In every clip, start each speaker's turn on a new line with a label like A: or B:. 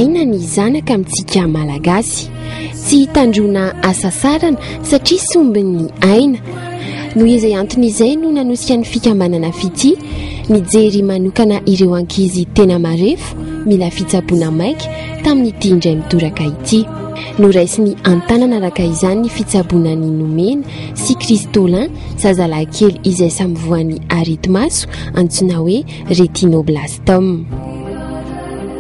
A: aina ny zanaka amintsika malagasy tsy hitandrona asa sarana satria sombin'ny aina no izay anton'izay no nanosika ny fikambanana fity mijery manokana ireo ankizy tena marefo mila fitsaboana maika tamin'ity indray midoraka ity noraisiny antanana araka izany ny fitsaboanany nomena sy kristolin zazalahy-kely izay samivoan'ny areti-maso antsoina hoe retinoblastome.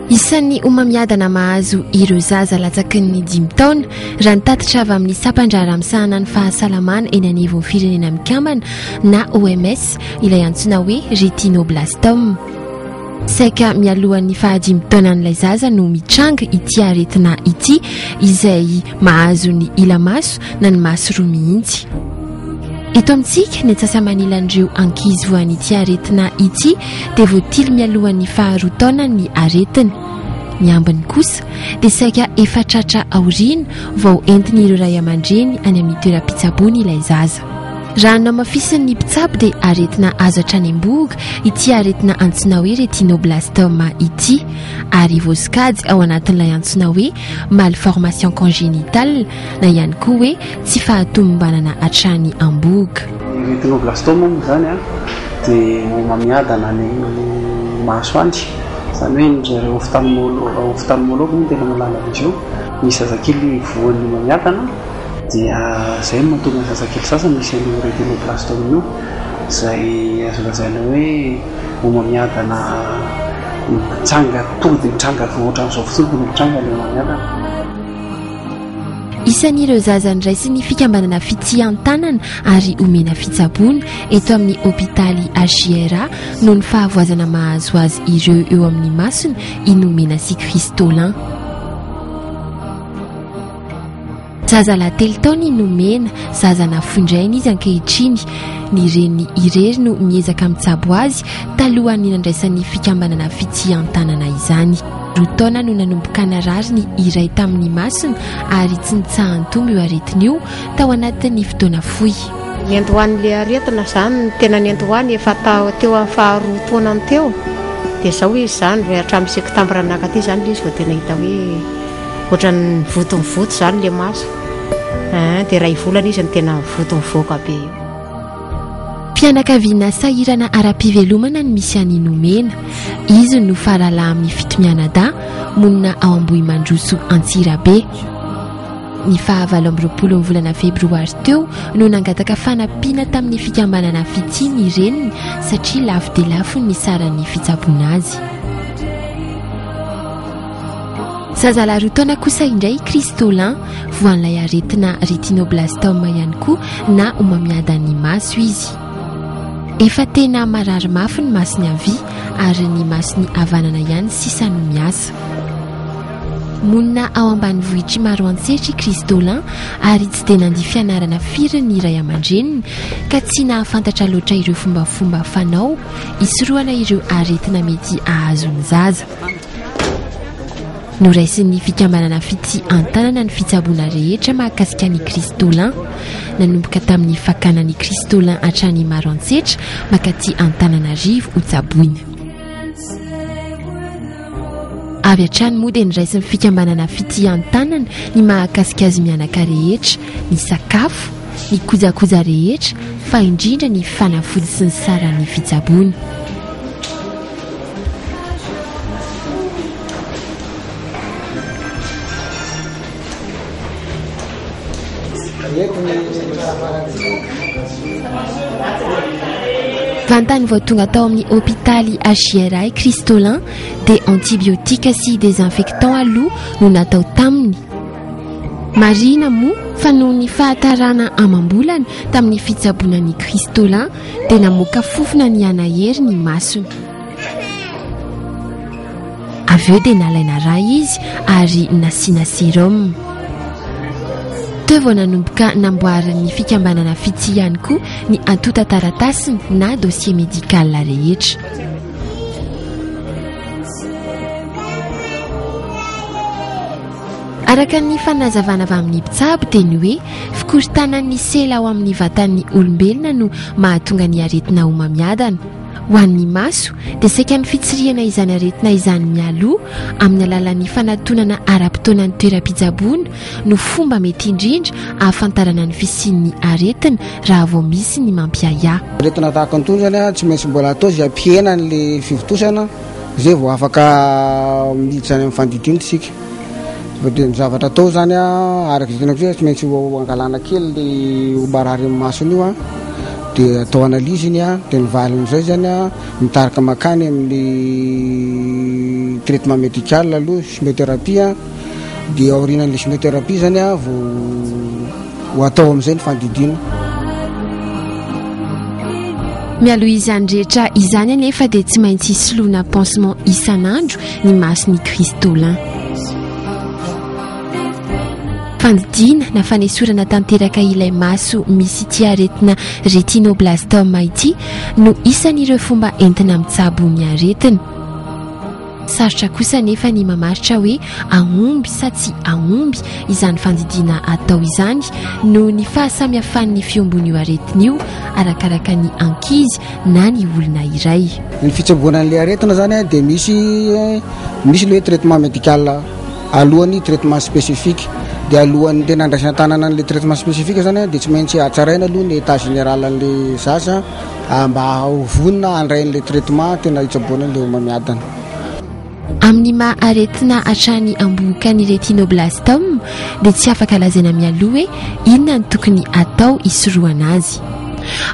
A: Isan'ny omamiadana mahazo ireo zaza latsaky ny 5 taona raha nitatitra avy amin'ny sapandrara misahana ny fahasalamana eny anivon'ny firenena mikambana na OMS ilay antsoina hoe retinoblastome. Saika mialohan'ny 5 taonan'ilay zaza no mitranga ity aretina ity izay mahazo ny ila maso na ny maso roa mihitsy. Eto amintsika ny atsasaman'ilan'ireo ankizy voan'ity aretina ity dia voatily mialohan'ny 2 taona ny aretina. Ny ambiny kosa dia saika efa tratra aoriana vao entiny ireo ray aman-dreny any amin'ny toeram-pitsaboana ilay zaza. Raha namafisin'ny mpitsabo dia aretina azo hatrany am-boga ity aretina antsoina hoe retinoblastome ity ary voasokajy ao anatin'ilay antsoina hoe malformation congénitale na ihany koa hoe tsy fahatomombanana hatrany am-boga.
B: Retinoblastome moa zany dia omamiadana ny masoandry zany hoe nireo ophtalmologue no tena malala izy io misy zazakely voan'ny mamiadana dia zay mahatonga ny zazakely sasany misy an'io retinoblastome io izay azo lazaina hoe omamiadana mitsanga tody mitranga ohatra n'izao fotoana no mitranga ilay omamiadana.
A: Isan'ireo zaza niraisy ny fikambanana fity an-tanana ary omena fitsaboana eto amin'ny hôpitaly HJRA no ny fahavoazana mahazo azy ireo eo amin'ny masony inomena sy kristolin. Zaza lahy 3 taona inomena, zaza nafondraina izy ankehitriny. Ny reny irery no miezaka mitsabo azy talohan'ny nandraisan'ny fikambanana fity an-tanana izany. 2 taona no nanomboka narary ny iray tamin'ny masony ary tsy nitsahan-tombo io aretina io tao anatin'ny fotoana fohy.
C: Ny andohan'ilay aretina zany tena ny andohany efa teo amin'ny 2 taonany teo dia izao izy zany hatramin'ny septambra naka ty zany izy vao tena hita hoe ohatran'ny voto zany le maso dia 2 volana izy ny tena voto mivoaka be.
A: Fianakaviana sahirana ara-pivelomana ny misy any nomena. Izy no faralahy amin'ny fitomianada monina ao Ambohimandroso Antsirabe. Ny 29 volana febroary teo no nangataka fanampiana tamin'ny fikambanana fity ny reniny satria lafo dia lafo ny saran'ny fitsaboana azy. Zazalahy 2 taona kosa indray kristolin voan'ilay aretina retinoblastome ihany koa na omamiadan'ny maso izy. Efa tena marary mafy ny masony havia ary ny masony havanana ihany sisa no miasa. Monina ao ambanivohitry maro antsetra kristolin ary tsy dia nandia fianarana firy ny ray aman-dreniny ka tsy nahafantatra loatra ireo fombafomba fanao hisoroana ireo aretina mety ahazony zaza. Noraisin'ny fikambanana fity an-tanana ny fitsaboana rehetra mahakasika ny kristolin nanomboka tamin'ny fakanan'ny kristolin hatrany maro antsetra makaty Antananarivo ho tsaboina. Avy hatrany moa dia niraisin'ny fikambanana fity an-tanana ny mahakasika azy mianaka rehetra, ny sakafo, ny kojakoja rehetra fa indrindra ny fanafody sy ny saran'ny fitsaboana. Vantany vao tonga tao amin'ny hôpitaly HJRA kristolin dia antibiotika sy désinfectant aloha no natao taminy. Marina moa fa noho ny fahatarana amam-bolana tamin'ny fitsaboanan'ny kristolin dia namoaka fofona ny anahery ny masony. Avy eo dia nalaina ra izy ary nasiana sérum. Teo vao nanomboka namboarin'ny fikambanana fity ihany koa ny antota taratasiny na dossier médical rehetra. Araka ny fanazavana avy amin'ny mpitsabo dia ny hoe fikorontanan'ny sela ao amin'ny vatan'ny olombelona no mahatonga ny aretina omamiadana. ho an'ny maso dia saika ny fitsiriana izany aretina izany mialoha amin'ny alalan'ny fanatonana ara-potoanan'ny toeram-pitsaboana no fomba mety indrindra ahafantarana ny fisian'ny aretina raha vao misy ny mampiaya.
D: Aretina tahaka an'itony zany a tsy maintsy mbola atao izay ampihenany le fivitosana zay vao afaka miditra any amin'ny fandidina tsika. Dia ny zavatra atao zany a araka izay tsy maintsy angalana kely le obarary amin'ny masony io a dia atao analizy iny a dia nivalin'izay zany a mitarika makany amin'ny traitement médical aloha chimiothérapie a dia aorinan'le chimiothérapie zany a vao atao amin'izay ny fandidina.
A: Mialoha izany rehetra izany anefa dia tsy maintsy soloina pansement isan'andro ny mason'ny Cristolin. Fandidina na fanesorana tanteraka ilay maso misy ity aretina retinoblastoma ity no isan'ireo fomba entina mitsabo ny aretina. Sarotra kosa nefa ny mamaritra hoe aomby sa tsy aomby izany fandidina atao izany no ny fahasamihafan'ny fiombon'io aretina io arakaraka ny ankizy na ny olona iray.
D: Ny fitsaboanan'ilay aretina zany dia misy le traitement médical alohan'ny traitement spécifique. Dia alohan'ny tena andraisana tanana an'ilay traitement spécifique zany dia tsy maintsy hatsaraina aloha ny état général an'ilay zaza mba hovonina andrain'ilay traitement tena hitsaboanan'ilay mamiadana.
A: Amin'ny maha aretina hatrany amboka ny retinoblastome dia tsy afaka lazaina mialoha hoe inona ny tokony atao hisoroana azy.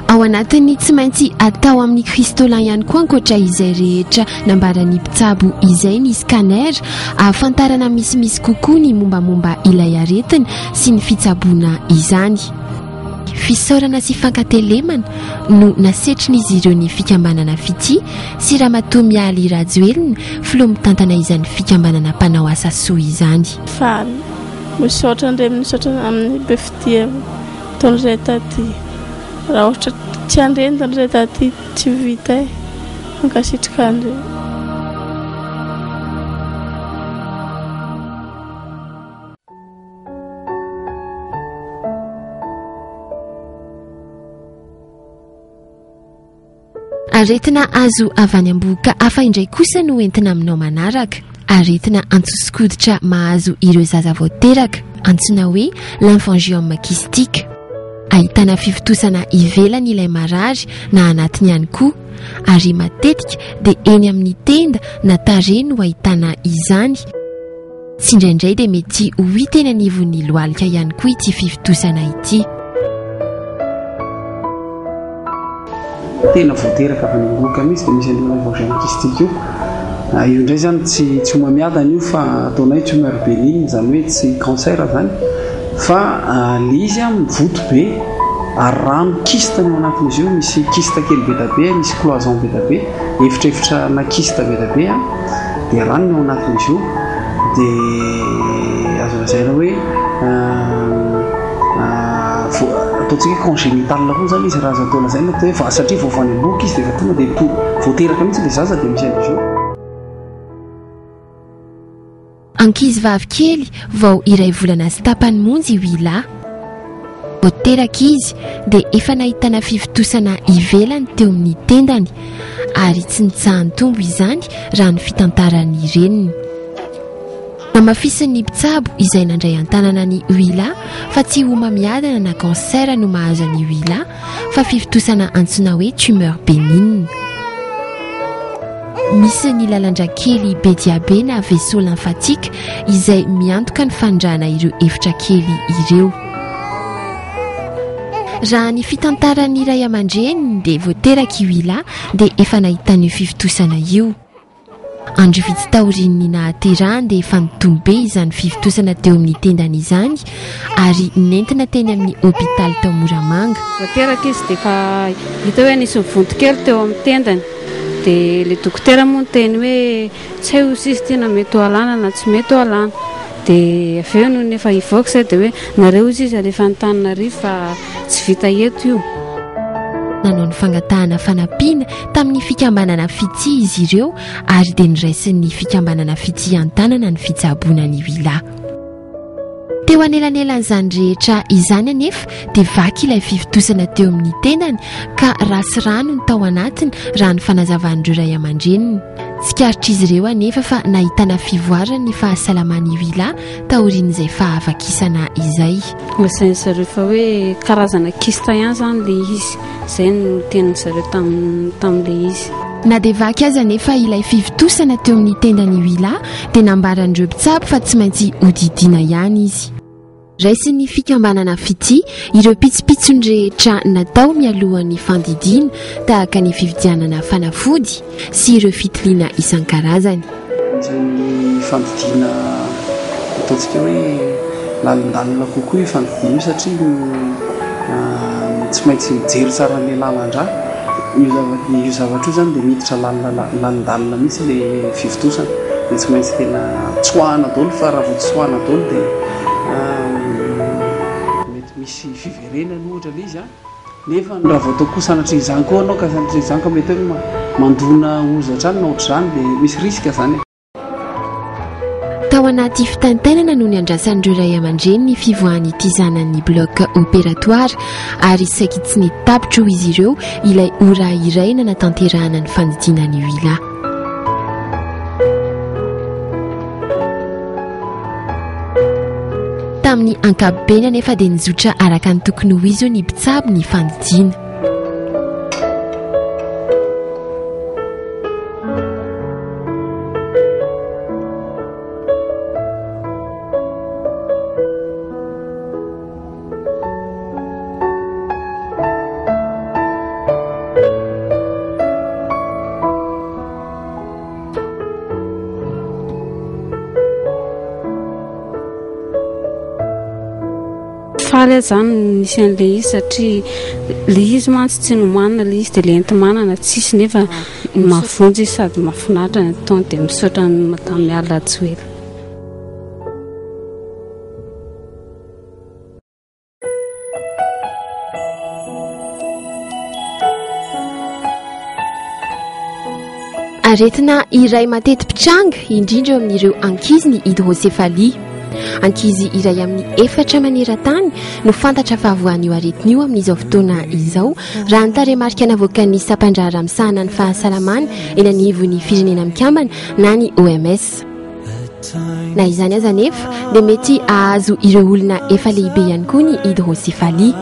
A: Ao anatiny tsy maintsy atao amin'ny Cristolin ihany koa ankoatra izay rehetra nambaran'ny mpitsabo izay ny scanner ahafantarana misimisy kokoa ny mombamomba ilay aretina sy ny fitsaboana izany. Fisaorana sy fankatelemana no nasetrin'izy ireo ny fikambanana fity sy ramatoa Mialy Rajoelina filoha mitantana izany fikambanana mpanao asa soa izany.
E: Faly misaotra indray misaotra amin'ny be fitia taon'izay taty. Raha ohatra tsy andreny taon'izay taty tsy vita ankasitrika andreny.
A: Aretina azo avy any amboka hafa indray kosa no entina aminao manaraka. Aretina antsotsikoditra mahazo ireo zaza vao teraka antsoina hoe lymphangiome kystique. Ahitana fivitosana ivelany ilay marary na anatiny ihany koa ary matetika dia eny amin'ny tenda na tarehy no ahitana izany. Tsy indraindray dia mety ho hita eny anivon'ny lohalika ihany koa ity fivitosana ity.
B: Tena voateraka avy any amboka mihitsy dia misy an'ilay lymphangiome kystique io. Io indray zany tsy homamiadana io fa ataonay tumeur bénigne zany hoe tsy cancer zany fa le izy mivoto be ary rano kista no anatin'izy io. Misy kista kely be tabe, misy cloison be tabe, efitrefitra na kista be tabe dia rano no anatin'izy io. Dia azo lazaina hoe ataontsika congénital koa zany izy raha atao lazaina atao hoe satria vao avy any amboka izy dia efa tonga dia voateraka mihitsy ilay zaza dia misy an'izy io.
A: Ankizy vavikely vao iray volana sy tapany monja io ilahy. Vao teraka izy dia efa nahitana fivitosana ivelany teo amin'ny tendany ary tsy nitsahan'ny tombo izany raha ny fitantaran'ny reniny. Namafisin'ny mpitsabo izay nandray an-tanana ny huila fa tsy homamiadana na cancer no mahazo ny huila fa fivitosana antsoina hoe tumeur bénigne. Misy ny lalandrakely be diabe na vaisseau lymphatique izay miantoka ny fandrana ireo efitra kely ireo. Raha ny fitantaran'ny ray aman-dreny dia voateraka huila dia efa nahitany fivitosana io. Andro vitsy taorian'ny nahaterahany dia efa nitombo be izany fivitosana teo amin'ny tendany izany ary nentina teny amin'ny hôpitaly tao Moramanga.
F: Voateraka izy dia efa hita hoe nisy mivonto kely teo amin'ny tendany dia le dokotera moa teny hoe tsy hay ozy izy tena mety ho alàna na tsy mety ho alàna. Dia avy eo no nefa hivoaka izay dia hoe nareo izy izy alefa Antananarivo fa tsy vita eto io.
A: Nanao ny fangatahana fanampiana tamin'ny fikambanana fity izy ireo ary dia niraisin'ny fikambanana fity an-tanana ny fitsaboana ny huila. teo anelanelan'izany rehetra izany anefa dia vaky ilay fivitosana teo amin'ny tendany ka rasy rano ny tao anatiny raha ny fanazavan'ireo ray aman-dreniny. Tsikaritra izy ireo anefa fa nahitana fivoarany ny fahasalamany Willa taorian'izay fahavakisana izay.
F: Masainy zareo fa hoe karazana kista ihany zany le izy, izay no tenany zareo tamin'le izy.
A: Na dia vaky aza anefa ilay fivitosana teo amin'ny tendany Willa dia nambaran'ireo mpitsabo fa tsy maintsy hodidiana ihany izy. Raisin'ny fikambanana fity ireo pitsopitsony rehetra natao mialohan'ny fandidiana tahaka ny fividianana fanafody sy ireo fitiliana isan-karazany.
B: Ny fandidiana ataontsika hoe lalindalina kokoa fandidiana satria tsy maintsy mijery tsara ny lalandra. Io zavatra io zany dia miditra lalindalina mihitsy le fivitosana dia tsy maintsy tena tsoahana daholo fa raha vao tsoahana daholo dia misy fiverenany ohatra le izy nefa raha vao atao koa sanatry izany koa anao ka sanatry izany ka mety hoe mandona ozatra any na ohatr'izany dia misy riska zany.
A: Tao anaty fitantainana no niandrasan'ireo ray aman-dreny ny fivoahan'ny tizanan'ny bloc opératoire ary saiki tsy nitapitra izy ireo ilay ora iray nanatanterahana ny fandidianany Willa. Tamin'ny ankapobeny anefa dia nizotra araka ny tokony ho izy ny mpitsabo ny fandidiana.
F: Faly zany nisy an'le izy satria le izy mantsy tsy nomanina le izy dia le enti-manana tsisy nefa mavonjy sady mahafinaritra ny taony dia misaotra ny madame Ala Joely.
A: Aretina iray mateti-pitranga indrindra amin'ireo ankizy ny hydrocéphalie. Ankizy iray amin'ny 4 maneran-tany no fantatra fa avoan'io aretin'io amin'izao fotoana izao raha ny tarehimarika navoakan'ny sampandra ramosahana ny fahasalamana eny anivon'ny firenena mikambana na ny OMS. Na izany aza nefa dia mety ahazo ireo olona efa lehibe ihany koa ny hydrocéphalie.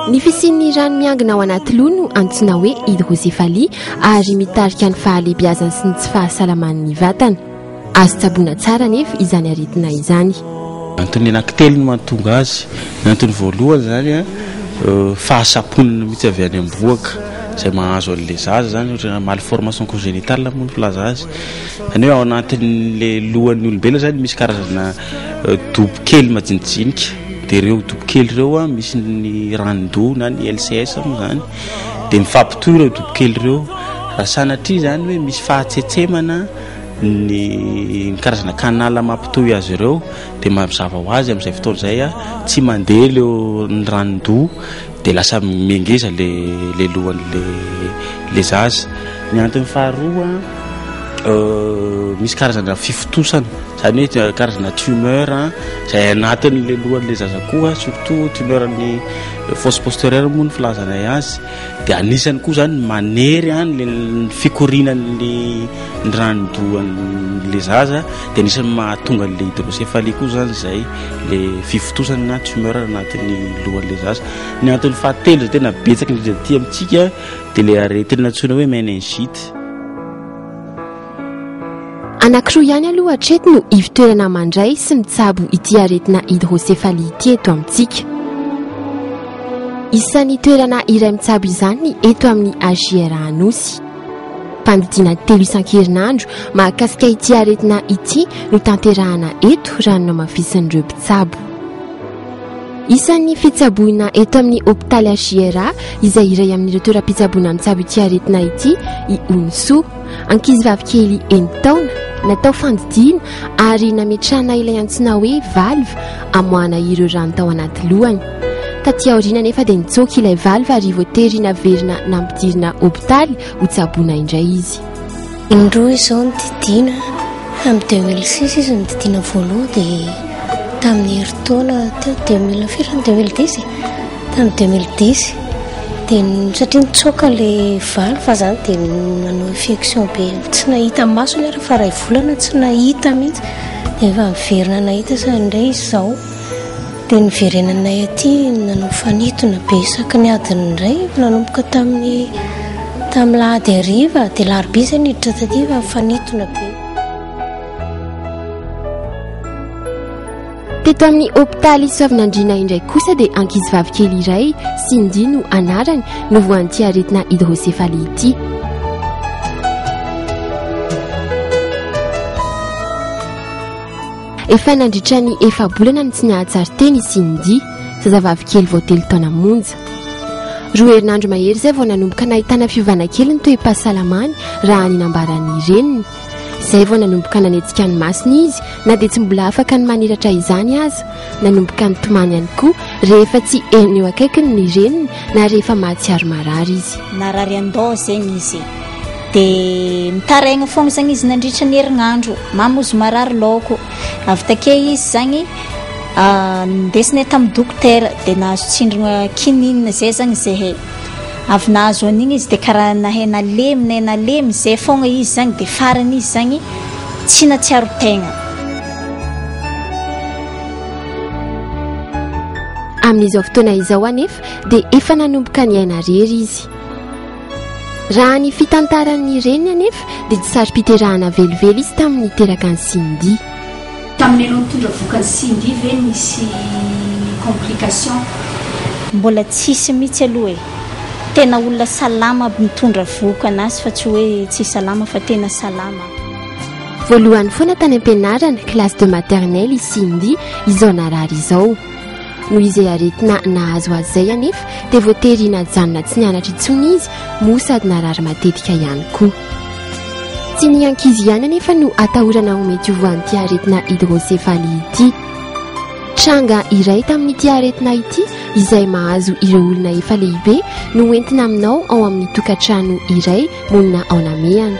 A: Ny fisian'ny rano miangona ao anaty loha no antsoina hoe hydrocéphalie ary mitarika ny fahalehibiazana sy ny tsy fahasalaman'ny vatana. Azo tsaboina tsara nefa izany aretina izany.
G: Antony anankitelo no mahatonga azy. Ny antony voalohany zany fahasaponina mihitsy avy any am-boaka izay mahazo an'le zaza zany ohatra malformation congénitale moa ny filaza azy. Any hoe ao anatin'le lohan'ny olombelona zany misy karazana dobo kely majinijinika. Dia ireo dobo kely ireo misy ny randoa na ny LCS moa zany dia mifampitohy ireo dobo kely ireo raha sanatria zany hoe misy fahatsetsemana ny karazana kanala mampitohy azy ireo dia mazava ho azy amin'izay fotoana izay tsy mandeha leo ny randoa dia lasa mengeza le lohan'le zaza. Ny antony faharoa misy karazana fifotosana zany hoe karazana tumeur izay anatin'le lohan'le zaza koa surtout tumeur ny fosse postérieure moa ny filazana azy dia anisany koa zany manery le fikorinan'le randoan'le zaza dia anisany mahatonga le hydrocéphalie koa zany izay le fifotosana na tumeur anatin'ny lohan'le zaza. Ny antony fahatelo zay tena betsaka indrindra aty amintsika dia le aretina antsoina hoe méningite.
A: Anankiroa ihany aloha hatreto no ivitoerana mandray sy mitsabo ity aretina hydrocéphalie ity eto amintsika. Isan'ny toerana iray mitsabo izany eto amin'ny AJR Anosy. Fandidiana 3 isan-kerinandro mahakasika ity aretina ity no tanterahana eto raha no mafisin'ireo mpitsabo. Isan'ny fitsaboina eto amin'ny hôpitaly AJR izay iray amin'ireo toeram-pitsaboina mitsabo ity aretina ity i Onso, ankizy vavikely 9 taona natao fandidiana ary nametrahana ilay antsoina hoe valve amoahana ireo rano tao anaty lohany. Taty aoriana nefa dia nitsoaka ilay valve ary voatery naverina nampidirina hôpitaly ho tsaboina indray izy.
H: indroa izao ny didina amin'ny 2006 izy ny didina voaloha dia tamin'ny heritaona teo 2010 tamin'ny 2010 dia satria nitsoaka ilay valo fa zany dia nanao infection be tsy nahita amin'ny maso lera fa ray volana tsy nahita mihitsy dia efa miverina nahita sa indray izao dia niverenanay aty nanao fanitona be isaky ny adiny indray nanomboka tamin'ny lahady ariva dia larobe izay niditra taty fa fanitona be.
A: Teto amin'ny hôpitaly Soavinandriana indray kosa dia ankizy vavikely iray Cindy no anarany no voan'ity aretina hydrocéphalie ity. Efa nandritra ny 4 bolana ny tsy nihatsara teny i Cindy, zazavavikely vao 3 taona monja. 2 herinandro mahery izay vao nanomboka nahitana fiovana kely ny toe-pahasalamany raha ninambaran'ny reniny. Izay vao nanomboka nanetsika ny masina izy na dia tsy mbola afaka ny maniratra izany aza, nanomboka nitomany ihany koa rehefa tsy eny eo akaikiny ny reniny na rehefa mahatsiaro marary izy.
I: Narary andao zegny izy dia mitaraigna foagna zagny izy nandritra ny herinandro mamozy marary laoko avy take izy zagny ndesiny tamin'ny dokotera dia nahazo tsindrona kinina zay zagny zahay avy nahazo an'igny izy dia karaha nahay nalemy zay foagna izy zagny dia farany izy zagny tsy natsiaro tegna.
A: Amin'izao fotoana izao anefa dia efa nanomboka ny aina rery izy. Raha ny fitantaran'ny reniny anefa dia tsy saro-piterahana velively izy tamin'ny teraka ny Cindy.
J: Tamin'ny aloha nitondra vokany Cindy ve misy complication?
I: Mbola tsisy mihitsy aloha tena olona salama mitondra vokanazy fa tsy hoe tsy salama fa tena salama.
A: Voalohany foana tany am-pianarana classe de maternelle i Cindy izao narary izao. Noho izay aretina nahazo azy izay anefa dia voatery najanona tsy nianatra intsony izy moa sady narary matetika ihany koa. Tsy ny ankizy ihany anefa no atahorana ho mety ho voan'ity aretina hydrocéphalie ity. Tranga iray tamin'ity aretina ity izay mahazo ireo olona efa lehibe no entina aminao ao amin'ny tokantrano iray monina ao namehana.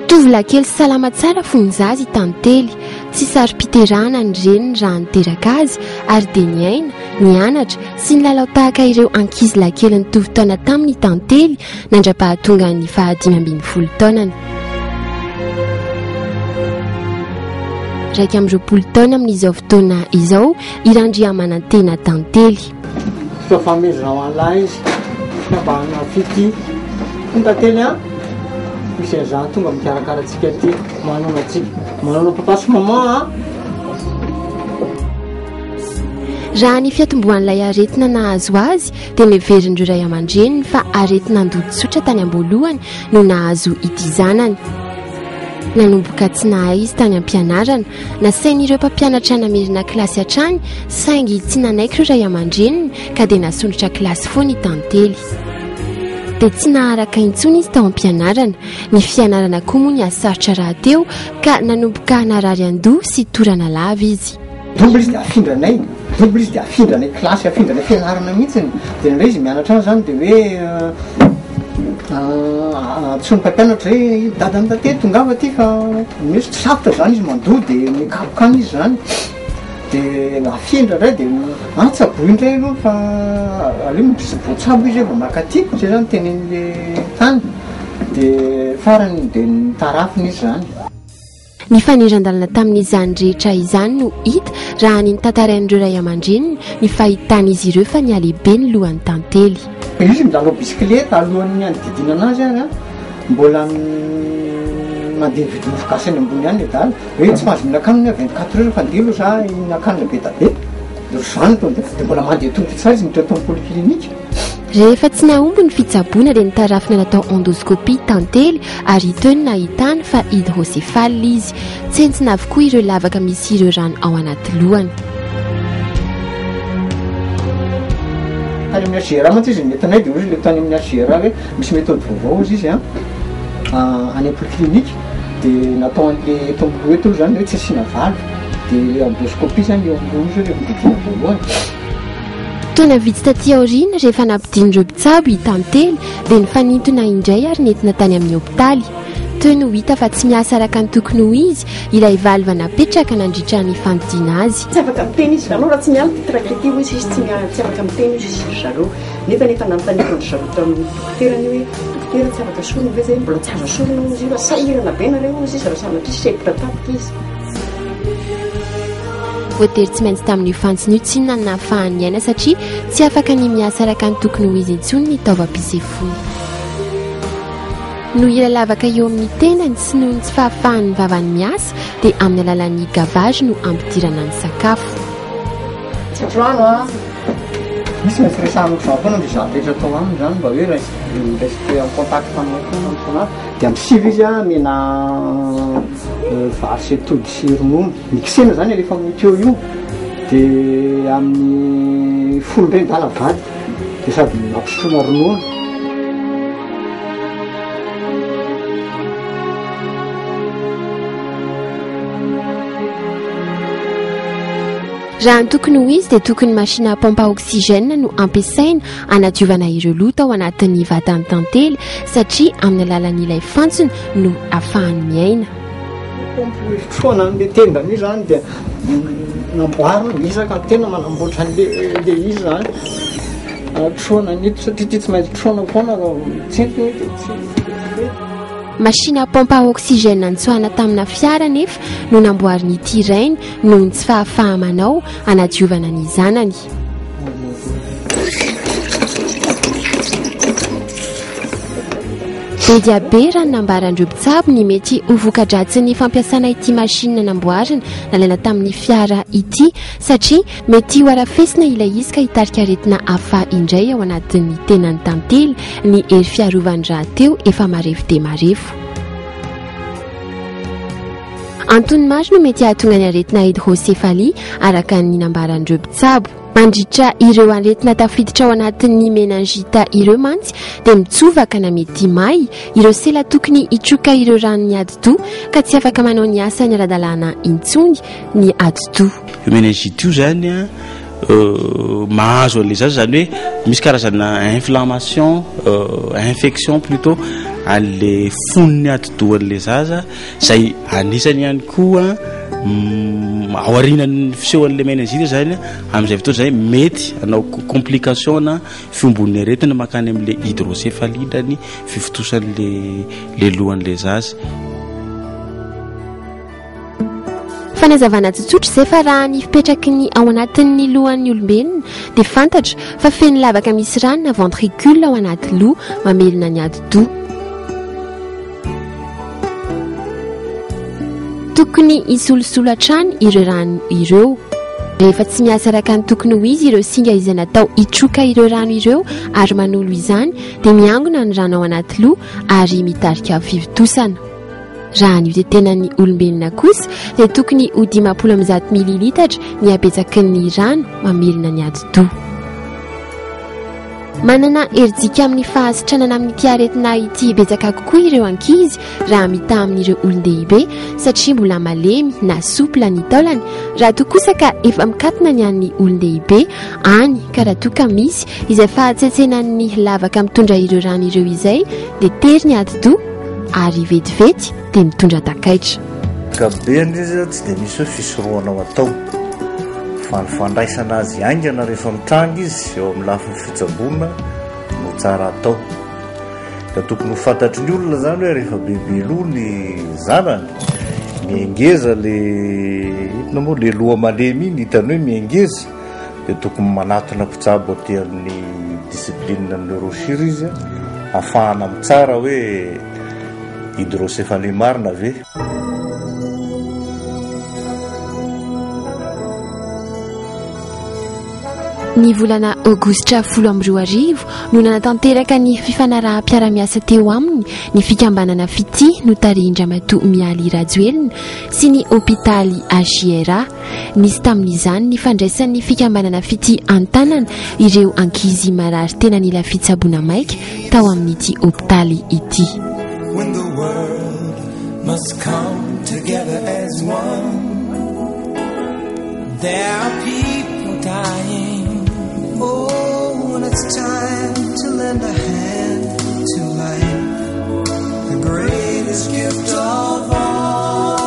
A: Tovolahy salama tsara fonjazy tantely, tsy saro-piterahana ny reniny raha niteraka azy ary dia niaina, nianatra sy ny lalao tahaka ireo ankizy lahy nitovy taona tamin'ny tantely nandra-pahatonga ny 25 taonany. 20 taona amin'izao fotoana izao irandriamanantena tantely.
K: misy zany tonga mikarakaratsika ty manona papa sy maman.
A: Raha ny fiatombohan'ilay aretina nahazo azy dia neverindreo ray aman-dreniny fa aretina ndody tsotra tany am-boalohany no nahazo ity zanany. Nanomboka tsy nahay izy tany am-pianarana, nasain'ireo mpampianatra namerina kilasy hatrany saingy tsy nanaiky ireo ray aman-dreniny ka dia nasondrotra kilasy foana tantely. Dia tsy naharaka intsony izy tao am-pianarana, ny fianarana koa moa ny asarotra raha teo ka nanomboka narary andoha sy torana lava izy.
K: Dobla izy dia afindranay kilasy, afindranay fianarana mihitsiny. Dia indray izy mianatra any zany dia hoe tsy ny mpampianatra hoe dada ny tantely tongava aty fa misy tsy safotra zany izy mandoha dia mikabokany izy zany. Dia afindra ray dia tsaboy indray aloha fa aleo mibotsabo izy vao makaty zay zany tenen'le tany dia farany dia nitarafiny izy zany.
A: Ny fanirandalana tamin'izany rehetra izany no hita raha ny tantarain'ireo ray aman-dreniny ny fahitan'izy ireo fa ny alehibe ny lohan'ny tantely.
K: Izy milalao bisikileta alohan'ny andididina anazy any mbola mandeha vidiny fogasy any ambony any dala hoe tsy mahazo minakany 24 heures fa ndelo za inakany be tabe dia zany dia mbola mandeha tombotra tsara izy miditra tao poliklinika.
A: Rehefa tsy nahomby ny fitsaboana dia nitarafina natao endoscopie tantely ary teo ny nahitana fa hydrocéphale izy, tsy entsina avokoa ireo lavaka misy ireo rano ao anaty lohany.
K: Any amin'ny agera mantsy izy nentinay dia ozy le tany amin'ny agera hoe misy méthode vaovao izy any poliklinika dia natao an'le tombolo eto zany hoe tsy asiana valo dia endoscopie zany eo ambony izy rehefa vidina voalohany.
A: Tona vitsy taty aoriana rehefa nampidin'ireo mpitsabo hitantely dia nifanintona indray ary nentina tany amin'ny hopitaly. Teo no hita fa tsy miasa araka ny tokony ho izy ilay valva napetraka nandritra ny fandidiana azy.
L: Tsy afaka miteny izy anao raha tsy miala titraklety izy tsy afaka miteny izy izy zareo nefa nanontaniako ny zareo tamin'ny dokotera ny hoe dokotera tsy afaka sorona ve zay mbola tsy azo sorona izy io raha sahirana be nareo izy raha sanatry sepitra tapika izy.
A: Voatery tsy maintsy tamin'io fantsiny io tsy nanana ahafahany aina satria tsy afaka ny miasa araka ny tokony ho izy intsony ny taovam-pisefony. No ilalavaka eo amin'ny tenany sy noho ny tsy fahafahan'ny vavany miasa dia amin'ny alalan'ny gavage no ampidirana ny sakafo.
K: Tsy atroano a misy maintsy resahan'ny foana dia zapetra tao aminy zany mba hoe resiko en contact amin'nyfoana dia amin'ny sivy izy a mena vary sy atody sy ronono mixena zany rehefa miteo io dia amin'ny folo ndray vady dia sady mampisotroana ronono.
A: Raha ny tokony ho izy dia tokony machine pompe oxygène no ampiasaina hanadiovana ireo loto ao anatin'ny vatany tantely satria amin'ny alalan'ilay fantsona no ahafahany miaina.
K: Foana an'le tendany io zany dia namboarina isaka tena manamboatra an'le izy zany troana nito satria tsy maintsy troana foana tsentiny
A: machine pompe oxygène nantsoahana tamina fiara nefa no namboariny ity rainy noho ny tsy fahafahamanao hanadiovana ny zanany. Be dia be raha nambaran'ireo mpitsabo ny mety ho voka-dratsy fampiasana ity machine namboarina nalaina tamin'ny fiara ity satria mety ho arafesina ilay izy ka hitarika aretina hafa indray ao anatin'ny tenany tantely ny hery fiarovany raha teo efa marefo dia marefo. Antony maro no mety hahatonga ny aretina hydrocéphalie araka ny nambaran'ireo mpitsabo. Mandritra ireo aretina tafiditra ao anatin'ny meningita ireo mantsy dia mitsovaka na mety may ireo sela tokony hitroka ireo ranony adi-doha ka tsy afaka manao ny asa ny ara-dalàna intsony ny adi-doha.
G: Io meningite io zany a mahazo an'ilay zaza zany hoe misy karazana inflammation infection plutôt an'le fonony adi-doha an'ilay zaza izay anisany ihany koa aorinan'ny fisehoan'le meningite zany amin'izay fotoana zay mety anao complication na fiombon'ny aretina makany amin'le hydrocéphalie drany fifotosan'le lohan'le zaza.
A: Fanazavana tsotsotra izay fa raha ny fipetraky ny ao anatin'ny lohan'ny olombelona dia fantatra fa feno lavaka misy ranona ventricule ao anaty loha mamelona ny adi-doha. Tokony hisolosolo hatrany ireo rano ireo. Rehefa tsy miasa araka ny tokony ho izy ireo singa izay natao hitroka ireo rano ireo ary manolo izany dia miangona ny rano ao anaty loha ary mitarika fivitosana. Raha ny tenany olombelona kosa dia tokony ho 500 mililitatra ny habetsaky ny rano mamelona ny adi-doha. Manana herijika amin'ny fahasitranana amin'ity aretina ity betsaka kokoa ireo ankizy raha mita amin'ireo olon-dehibe satria mbola malemy na sopla ny taolany raha toa kosa ka efa mikatona ny an'ny olon-dehibe any ka raha toa ka misy izay fahatsetsena-ny lavaka mitondra ireo rano ireo izay dia tery ny adi-doha ary vetivety dia mitondra takaitra.
M: Gabeany izy tsy dia misy hoe fisorohanao atao fa ny fandraisana azy aingana rehefa mitranga izy eo amin'ny lafiny fitsaboana no tsara atao. Da tokony ho fantatry ny olona zany hoe rehefa bebe loha ny zanany miengeza le hitona moa le loha malemy iny hitany hoe miengeza dia tokony manatona mpitsabo aty amin'ny discipline ny neurochir izy ahafahana mitsara hoe hydrocéphalie marina ve.
A: Ny volana aogositra 12 no nanatanteraka ny fifanaraha-piara-miasa teo aminy ny fikambanana fity no Tarindramatoa Mialy Rajoelina sy ny hôpitaly HIRA. Nisy tamin'izany ny fandraisan'ny fikambanana fity antanana ireo ankizy marary tena nila fitsaboana maika tao amin'ity hôpitaly ity.
N: must come together as one. There are people dying. Oh, and it's time to lend a hand to life, the greatest gift of all.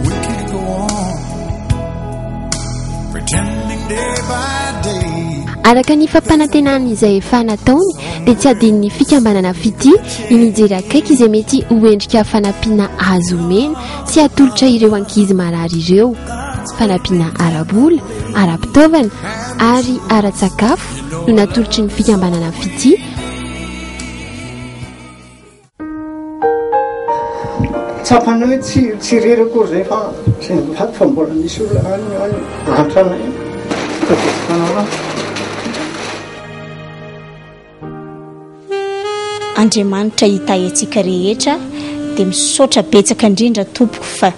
N: We can't go on pretending day by day.
A: Araka ny fampanantenana izay efa nataony dia tsy adin'ny fikambanana fity inijery akaiky izay mety ho endrika fanampiana azo omena sy atolotra ireo ankizy marary ireo, fanampiana ara-bola, ara-pitaovana ary ara-tsakafo no natolotry ny fikambanana fity.
K: Tsapana hoe tsy rerako zay fa fa mbola misy olona any antrana
I: Andriamanitra hitahentsika rehetra dia misaotra betsaka indrindra tompoko fa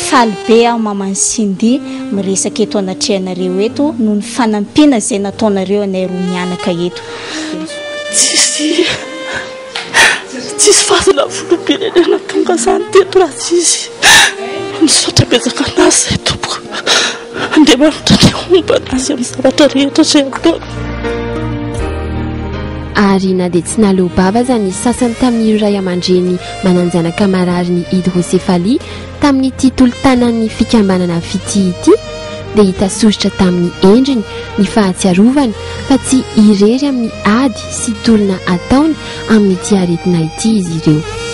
I: faly be aho mamany Cindy miresaka eto anatrehanareo eto noho ny fanampiana izay nataonareo anay roa mianaka eto.
E: Tsisy fahazana volom-pirenena tonga izany teto raha tsisy. Misaotra betsaka anazy izay tompoko. Andriamanitra ny omba anazy amin'ny zavatra rehetra izay ataony.
A: Ary na dia tsy naleo bava zany sasany tamin'ireo ray aman-dreny mananjanaka marary ny hydrocéphalie tamin'ny titolo-tanan'ny fikambanana fity ity dia hita soritra tamin'ny endriny ny fahatsiarovana fa tsy irery amin'ny ady sy tolona ataony amin'ny ity aretina ity izy ireo.